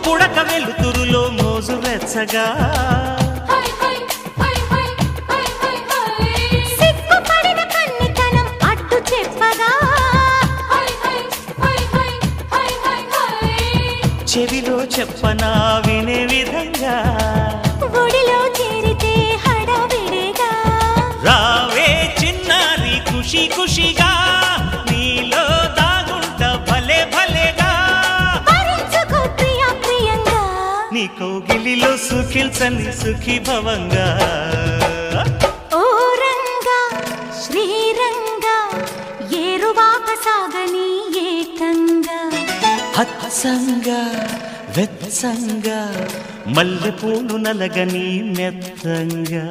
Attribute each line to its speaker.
Speaker 1: పుడక వెలుతురులో మోజు వెచ్చగా
Speaker 2: సిగ్గుపడిన కన్నితనం అడ్డు చెప్పగా
Speaker 1: చెవిలో చెప్పనా వినే విధంగా
Speaker 2: ఒడిలో చేరితే హడావిడిగా
Speaker 1: రావే చిన్నారి ఖుషి ఖుషిగా నీలో దాగుంట భలే భలేగా
Speaker 2: భరించుకో ప్రియ ప్రియంగా
Speaker 1: నీ కౌగిలిలో సుఖిల్చని సుఖీ భవంగా
Speaker 2: ఓ రంగా శ్రీరంగా ఏరువాక సాగని ఏకంగా
Speaker 1: హత్సంగా వెత్సంగా మల్లెపూలు నలగని మెత్తంగా